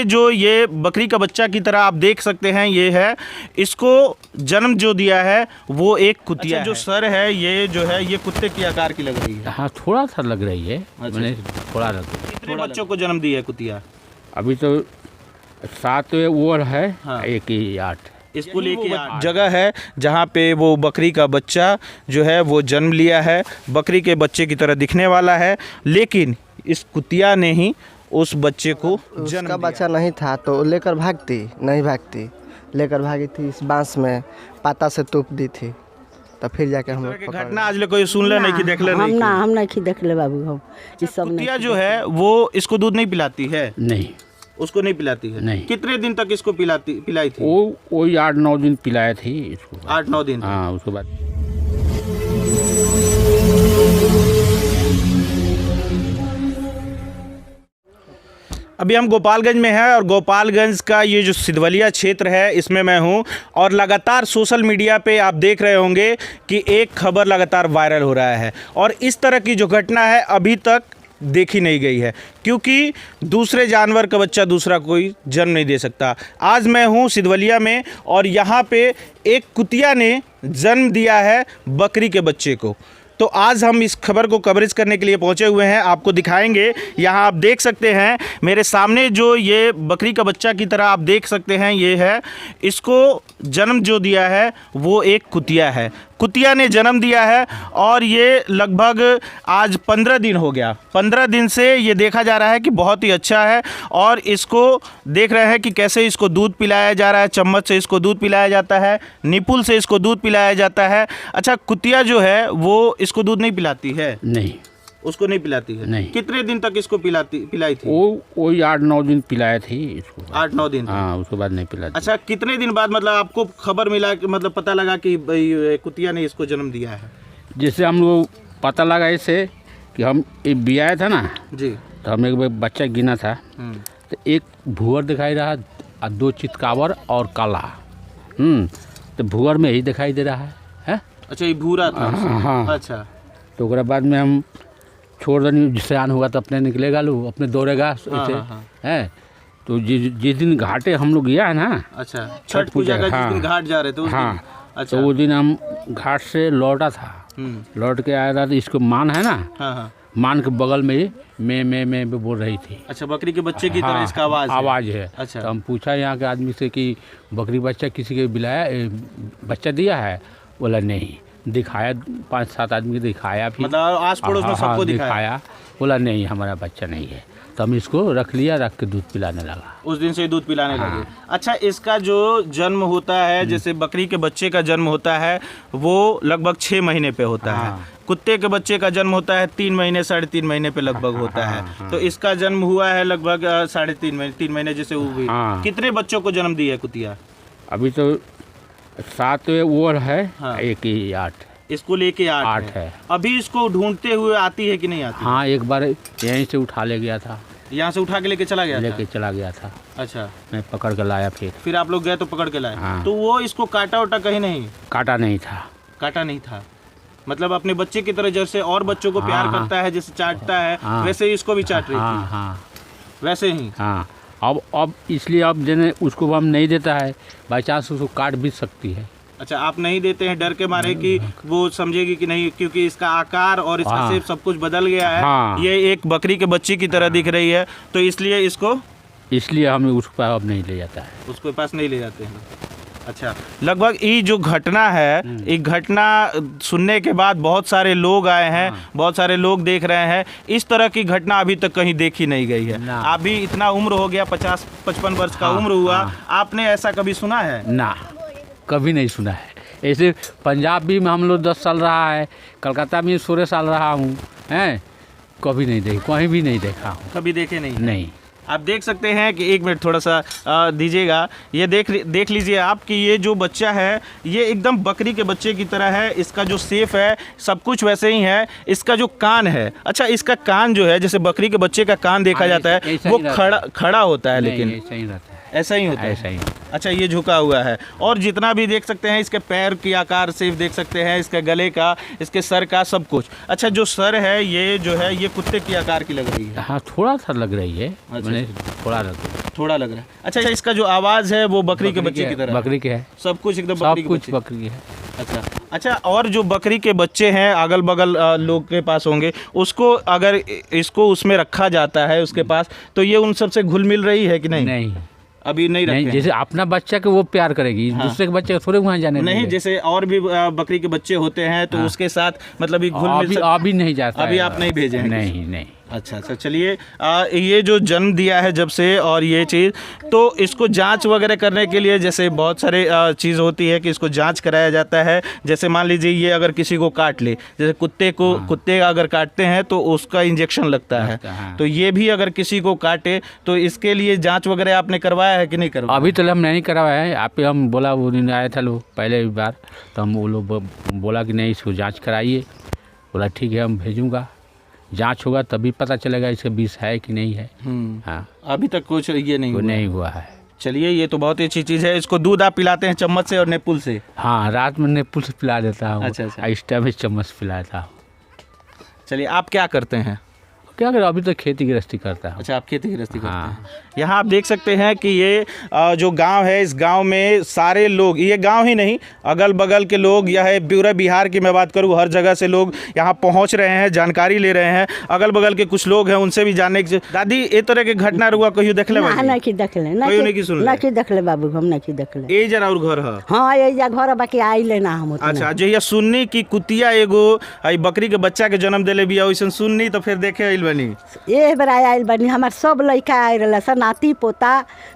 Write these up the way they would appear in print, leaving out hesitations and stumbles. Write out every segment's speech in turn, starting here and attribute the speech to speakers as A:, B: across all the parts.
A: सामने जो ये बकरी का बच्चा की तरह आप देख सकते हैं, ये है, इसको जन्म जो दिया है वो एक कुतिया है। जो सर है ये जो है ये कुत्ते की आकार की लग रही है।
B: हाँ, थोड़ा सा लग रही है। मैंने थोड़ा लग रही है।
A: कितने बच्चों को जन्म दिया है कुतिया?
B: अभी तो 7 वो है।
A: हाँ।
B: 1 ही 8
A: इसको लेके जगह है जहाँ पे वो बकरी का बच्चा जो है वो जन्म लिया है। बकरी के बच्चे की तरह दिखने वाला है, लेकिन इस कुतिया ने ही उस बच्चे को जन्म दिया।
C: बच्चा नहीं था तो लेकर भागती, नहीं भागती, लेकर भागी थी इस बांस में, पाता से तूप दी थी, तो फिर जाके हम लोग
A: घटना आज ले कोई सुन ले नहीं कि देख ले नहीं।
D: हम नहीं देख ले बाबू। हम इस सब
A: कुतिया जो है वो इसको दूध नहीं पिलाती है?
B: नहीं,
A: उसको नहीं पिलाती है।
B: नहीं।
A: कितने दिन तक इसको पिलाई थी?
B: वो 8-9 दिन पिलाए थी इसको।
A: 8-9 दिन?
B: हाँ, उसके बाद
A: अभी हम गोपालगंज में हैं और गोपालगंज का ये जो सिधवलिया क्षेत्र है इसमें मैं हूं और लगातार सोशल मीडिया पे आप देख रहे होंगे कि एक खबर लगातार वायरल हो रहा है और इस तरह की जो घटना है अभी तक देखी नहीं गई है, क्योंकि दूसरे जानवर का बच्चा दूसरा कोई जन्म नहीं दे सकता। आज मैं हूं सिधवलिया में और यहाँ पे एक कुतिया ने जन्म दिया है बकरी के बच्चे को। तो आज हम इस खबर को कवरेज करने के लिए पहुंचे हुए हैं, आपको दिखाएंगे। यहाँ आप देख सकते हैं मेरे सामने जो ये बकरी का बच्चा की तरह आप देख सकते हैं, ये है, इसको जन्म जो दिया है वो एक कुतिया है। कुतिया ने जन्म दिया है और ये लगभग आज 15 दिन हो गया। 15 दिन से ये देखा जा रहा है कि बहुत ही अच्छा है और इसको देख रहे हैं कि कैसे इसको दूध पिलाया जा रहा है। चम्मच से इसको दूध पिलाया जाता है, निपुल से इसको दूध पिलाया जाता है। अच्छा, कुतिया जो है वो इसको दूध नहीं पिलाती है?
B: नहीं,
A: उसको नहीं पिलाती है।
B: नहीं।
A: कितने दिन तक इसको पिलाई थी?
B: वो 8-9 दिन पिलाए थी इसको।
A: 8-9 दिन?
B: हाँ, उसके बाद नहीं पिलाती।
A: अच्छा, कितने दिन बाद मतलब आपको खबर मिला कि मतलब पता लगा कि भाई कुतिया ने इसको जन्म दिया है?
B: जैसे हम लोग पता लगा इससे कि हम एक बियाया था ना
A: जी,
B: तो हम एक बच्चा गिना था, तो एक भूअर दिखाई रहा और 2 चितकावर और काला। तो भूअर में ही दिखाई दे रहा है।
A: अच्छा, ये भूरा था?
B: हाँ।
A: अच्छा,
B: तो उसके बाद में हम छोड़ देनी, जिससे आन होगा तो अपने निकलेगा, लो अपने दौड़ेगा ऐसे। है तो जिस दिन घाटे हम लोग गया है ना।
A: अच्छा, छठ पूजा का जिस दिन घाट जा रहे थे उस दिन?
B: हाँ।
A: अच्छा,
B: तो वो दिन हम घाट से लौटा था, लौट के आया था तो इसको मान है ना।
A: हाँ।
B: मान के बगल में ही मैं बोल रही थी।
A: अच्छा, बकरी के बच्चे की तरह इसका
B: आवाज़ है।
A: अच्छा,
B: तो हम पूछा यहाँ के आदमी से कि बकरी बच्चा किसी के बिलाया बच्चा दिया है? बोला नहीं। दिखाया, 5-7 आदमी को दिखाया, फिर
A: मतलब आस पड़ोस में सबको दिखाया।
B: बोला नहीं, हमारा बच्चा नहीं है। तो हम इसको रख लिया, रख के दूध पिलाने लगा।
A: उस दिन से दूध पिलाने लगे। अच्छा, इसका जो जन्म होता है, जैसे बकरी के बच्चे का जन्म होता है वो लगभग 6 महीने पे होता है। कुत्ते के बच्चे का जन्म होता है 3 महीने 3.5 महीने पे लगभग होता है। तो इसका जन्म हुआ है लगभग 3.5 महीने, 3 महीने जैसे हुई। कितने बच्चों को जन्म दिया है कुतिया?
B: अभी तो 7 वो है। 1 ही 8
A: इसको लेके 8 है। अभी इसको ढूंढते हुए आती है कि नहीं आती?
B: हाँ, एक बार यहीं से उठा ले गया था।
A: यहाँ से उठा के लेके चला गया था? अच्छा,
B: मैं पकड़ के लाया, फिर
A: आप लोग गए तो पकड़ के लाए?
B: हाँ।
A: तो वो इसको काटा उटा कहीं नहीं?
B: काटा नहीं था। मतलब अपने बच्चे की तरह जैसे और बच्चों को प्यार करता है, जैसे चाटता है, वैसे ही इसको भी चाट रही थी? हाँ,
A: वैसे ही।
B: हाँ। अब इसलिए अब देने उसको हम नहीं देता है, बाई चांस उसको काट भी सकती है।
A: अच्छा, आप नहीं देते हैं डर के मारे कि वो समझेगी कि नहीं, क्योंकि इसका आकार और इसका शेप सब कुछ बदल गया है। ये एक बकरी के बच्चे की तरह दिख रही है, तो इसलिए हमें उसके पास अब नहीं ले जाता है, उसके पास नहीं ले जाते हैं। अच्छा, लगभग ये जो घटना है, एक घटना सुनने के बाद बहुत सारे लोग आए हैं, बहुत सारे लोग देख रहे हैं। इस तरह की घटना अभी तक कहीं देखी नहीं गई है। आप भी इतना उम्र हो गया, 50-55 वर्ष का उम्र हुआ, आपने ऐसा कभी सुना है?
B: ना, कभी नहीं सुना है। ऐसे पंजाब भी में हम लोग 10 साल रहा है, कलकत्ता में 16 साल रहा हूँ, हैं, कभी नहीं देखा, कहीं भी नहीं देखा हूँ।
A: कभी देखे नहीं?
B: नहीं।
A: आप देख सकते हैं कि एक मिनट थोड़ा सा दीजिएगा, ये देख लीजिए आप कि ये जो बच्चा है ये एकदम बकरी के बच्चे की तरह है। इसका जो शेप है सब कुछ वैसे ही है। इसका जो कान है, अच्छा, इसका कान जो है जैसे बकरी के बच्चे का कान देखा जाता है वो खड़ा होता है, लेकिन
B: ऐसा ही रहता है।
A: ऐसा ही होता है।
B: ऐसा ही।
A: अच्छा, ये झुका हुआ है और जितना भी देख सकते हैं इसके पैर के आकार से देख सकते हैं, इसके गले का, इसके सर का, सब कुछ। अच्छा, जो सर है ये जो है ये कुत्ते की आकार की लग रही है।
B: हाँ, थोड़ा सा लग रही है।
A: अच्छा,
B: मैंने थोड़ा लग रहा है।
A: थोड़ा लग रहा है। अच्छा, इसका जो आवाज़ है वो बकरी के बच्चे की तरह है।
B: बकरी के है,
A: सब कुछ एकदम
B: सब
A: बकरी के
B: कुछ
A: बच्चे।
B: बकरी के है।
A: अच्छा अच्छा, और जो बकरी के बच्चे हैं अगल बगल लोग के पास होंगे, उसको अगर इसको उसमें रखा जाता है उसके पास, तो ये उन सब से घुल मिल रही है कि नहीं?
B: नहीं
A: अभी नहीं रखे
B: नहीं,
A: हैं।
B: जैसे अपना बच्चा के वो प्यार करेगी,
A: हाँ।
B: दूसरे के बच्चे को थोड़े वहाँ जाने
A: नहीं,
B: देंगे।
A: जैसे और भी बकरी के बच्चे होते हैं तो
B: हाँ।
A: उसके साथ मतलब ये घुल मिल
B: अभी अभी नहीं जाता
A: अभी
B: है।
A: आप नहीं भेजे हैं किसी
B: नहीं नहीं।
A: अच्छा अच्छा, चलिए ये जो जन्म दिया है जब से और ये चीज़, तो इसको जांच वगैरह करने के लिए जैसे बहुत सारे चीज़ होती है कि इसको जांच कराया जाता है। जैसे मान लीजिए ये अगर किसी को काट ले, जैसे कुत्ते अगर काटते हैं तो उसका इंजेक्शन लगता है,
B: हाँ।
A: तो ये भी अगर किसी को काटे तो इसके लिए जांच वगैरह आपने करवाया है कि नहीं करवाया?
B: अभी तो हम नहीं करवाए हैं। आप हम बोला, वो दिन आया था लोग पहले बार, तो हम वो लोग बोला कि नहीं इसको जांच कराइए। बोला ठीक है, हम भेजूँगा, जांच होगा तभी पता चलेगा इसके विष है कि नहीं है। हाँ,
A: अभी तक कुछ ये नहीं
B: वो
A: हुआ।
B: नहीं हुआ है।
A: चलिए, ये तो बहुत ही अच्छी चीज़ है। इसको दूध आप पिलाते हैं चम्मच से और नेपुल से?
B: हाँ, रात में नेपुल से पिला देता हूँ।
A: अच्छा, अच्छा।
B: इस टाइम में चम्मच पिलाता हूँ।
A: चलिए, आप क्या करते हैं?
B: क्या करें, अभी तो खेती गृहस्थी करता हूँ।
A: अच्छा, आप खेती गृहस्थी करते
B: हाँ।
A: हैं। यहाँ आप देख सकते हैं कि ये जो गांव है, इस गांव में सारे लोग, ये गांव ही नहीं अगल बगल के लोग, यह पूरे बिहार की मैं बात करूँ, हर जगह से लोग यहाँ पहुँच रहे हैं, जानकारी ले रहे हैं। अगल बगल के कुछ लोग हैं, उनसे भी जानने की। दादी, ए तरह के घटना रुआ कहियो देखले
D: ना
A: बानी?
D: नहीं की देखले,
A: कहियो नहीं की सुनले?
D: ना की देखले बाबू, हम नहीं की देखले।
A: ए जरा और घर है।
D: हाँ, ये जा घर बाकी आइले ना हम उतना।
A: अच्छा, जहिया सुननी की कुतिया एगो आई बकरी के बच्चा के जन्म देले बिया, वैसन सुननी तो फिर देखे आइल बनी।
D: ए बेर आइल बनी, हमार सब लड़का आइ रहल स, नाती पोता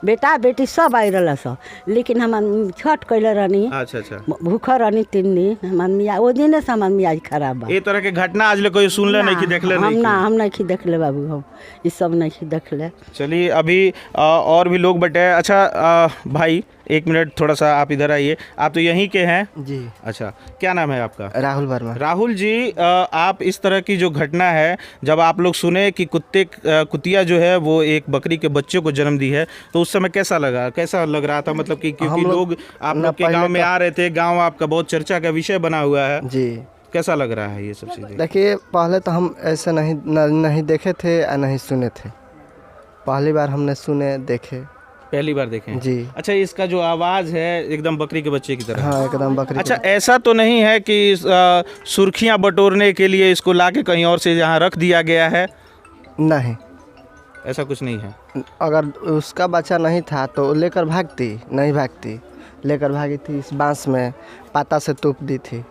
D: बेटा बेटी सब आइ रहल स, लेकिन हम छठ कैले रहनी,
A: अच्छा अच्छा,
D: भूख रहनी 3 दिन। हमार मियाँ ओ दिने से हमार मियाँ खराब बा।
A: ए तरह के घटना आज ले कोई सुनले नहीं कि देखले
D: हम
A: नहीं
D: ना,
A: कि?
D: हम नहीं की देखले बाबू, हम ये सब नहीं की देखले।
A: चलिए, अभी और भी लोग बैठे हैं। अच्छा भाई, 1 मिनट थोड़ा सा आप इधर आइए। आप तो यहीं के हैं?
C: जी,
A: अच्छा, क्या नाम है आपका?
C: राहुल वर्मा।
A: राहुल जी, आप इस तरह की जो घटना है, जब आप लोग सुने कि कुतिया जो है वो एक बकरी के बच्चे को जन्म दी है, तो उस समय कैसा लग रहा था? मतलब कि क्योंकि
C: हम
A: लोग आप लोग के
C: पहले
A: गांव में
C: तो-
A: आ रहे थे, गांव आपका बहुत चर्चा का विषय बना हुआ है,
C: जी,
A: कैसा लग रहा है ये सब चीज़ें?
C: देखिए, पहले तो हम ऐसे नहीं देखे थे और नहीं सुने थे। पहली बार हमने सुने देखे।
A: पहली बार देखे हैं?
C: जी।
A: अच्छा, इसका जो आवाज़ है एकदम बकरी के बच्चे की तरह।
C: हाँ, एकदम बकरी।
A: अच्छा, ऐसा तो नहीं है कि सुर्खियां बटोरने के लिए इसको लाके कहीं और से यहाँ रख दिया गया है?
C: नहीं,
A: ऐसा कुछ नहीं है।
C: अगर उसका बच्चा नहीं था तो लेकर भागती, नहीं भागती, लेकर भागी थी, इस बांस में पाता से तूप दी थी,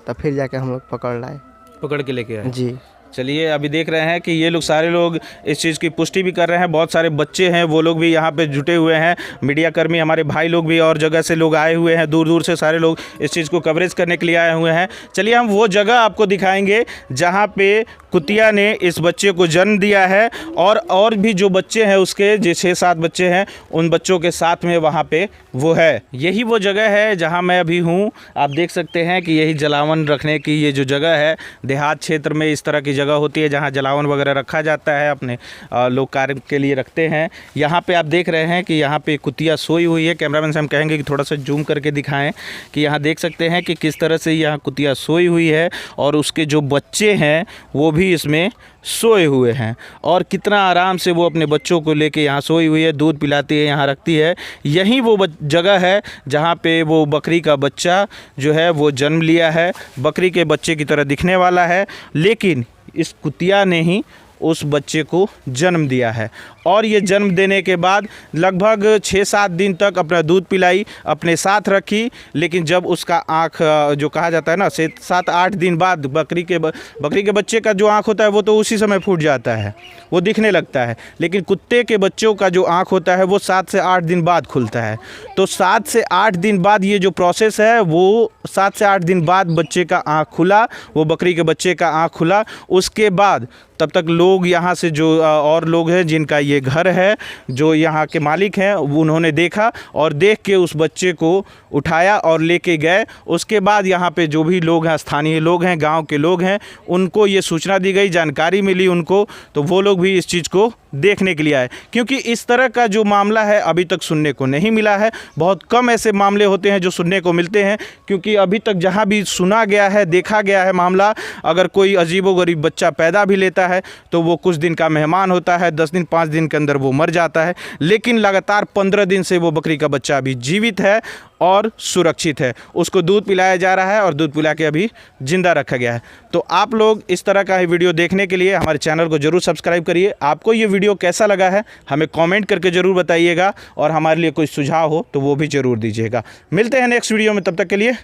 C: तब फिर जाके हम लोग पकड़ लाए।
A: पकड़ के लेके आए?
C: जी।
A: चलिए, अभी देख रहे हैं कि ये लोग सारे लोग इस चीज़ की पुष्टि भी कर रहे हैं। बहुत सारे बच्चे हैं, वो लोग भी यहाँ पे जुटे हुए हैं। मीडियाकर्मी, हमारे भाई लोग भी और जगह से लोग आए हुए हैं, दूर दूर से सारे लोग इस चीज़ को कवरेज करने के लिए आए हुए हैं। चलिए, हम वो जगह आपको दिखाएंगे जहाँ पे कुतिया ने इस बच्चे को जन्म दिया है, और भी जो बच्चे हैं उसके, जो 6-7 बच्चे हैं, उन बच्चों के साथ में वहाँ पे वो है। यही वो जगह है जहाँ मैं अभी हूँ। आप देख सकते हैं कि यही जलावन रखने की ये जो जगह है, देहात क्षेत्र में इस तरह की जगह होती है जहाँ जलावन वगैरह रखा जाता है, अपने लोग कार्य के लिए रखते हैं। यहाँ पे आप देख रहे हैं कि यहाँ पे कुतिया सोई हुई है। कैमरामैन से हम कहेंगे कि थोड़ा सा जूम करके दिखाएं कि यहाँ देख सकते हैं कि किस तरह से यहाँ कुतिया सोई हुई है, और उसके जो बच्चे हैं वो भी इसमें सोए हुए हैं, और कितना आराम से वो अपने बच्चों को लेके यहाँ सोई हुई है, दूध पिलाती है, यहाँ रखती है। यही वो जगह है जहाँ पे वो बकरी का बच्चा जो है वो जन्म लिया है। बकरी के बच्चे की तरह दिखने वाला है, लेकिन इस कुतिया ने ही उस बच्चे को जन्म दिया है, और ये जन्म देने के बाद लगभग 6-7 दिन तक अपना दूध पिलाई, अपने साथ रखी। लेकिन जब उसका आँख जो कहा जाता है ना, 7-8 दिन बाद बकरी के बच्चे का जो आँख होता है वो तो उसी समय फूट जाता है, वो दिखने लगता है। लेकिन कुत्ते के बच्चों का जो आँख होता है वो 7 से 8 दिन बाद खुलता है। तो 7 से 8 दिन बाद ये जो प्रोसेस है, वो 7 से 8 दिन बाद बच्चे का आँख खुला, वो बकरी के बच्चे का आँख खुला। उसके बाद तब तक लोग यहाँ से जो और लोग हैं जिनका ये घर है, जो यहाँ के मालिक हैं, उन्होंने देखा और देख के उस बच्चे को उठाया और लेके गए। उसके बाद यहाँ पे जो भी लोग हैं, स्थानीय लोग हैं, गांव के लोग हैं, उनको ये सूचना दी गई, जानकारी मिली उनको, तो वो लोग भी इस चीज़ को देखने के लिए आए, क्योंकि इस तरह का जो मामला है अभी तक सुनने को नहीं मिला है। बहुत कम ऐसे मामले होते हैं जो सुनने को मिलते हैं, क्योंकि अभी तक जहां भी सुना गया है, देखा गया है मामला, अगर कोई अजीबोगरीब बच्चा पैदा भी लेता है तो वो कुछ दिन का मेहमान होता है, 10 दिन 5 दिन के अंदर वो मर जाता है। लेकिन लगातार 15 दिन से वो बकरी का बच्चा अभी जीवित है और सुरक्षित है। उसको दूध पिलाया जा रहा है और दूध पिला के अभी ज़िंदा रखा गया है। तो आप लोग इस तरह का ही वीडियो देखने के लिए हमारे चैनल को ज़रूर सब्सक्राइब करिए। आपको ये वीडियो कैसा लगा है हमें कमेंट करके ज़रूर बताइएगा, और हमारे लिए कोई सुझाव हो तो वो भी ज़रूर दीजिएगा। मिलते हैं नेक्स्ट वीडियो में, तब तक के लिए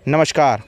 A: नमस्कार।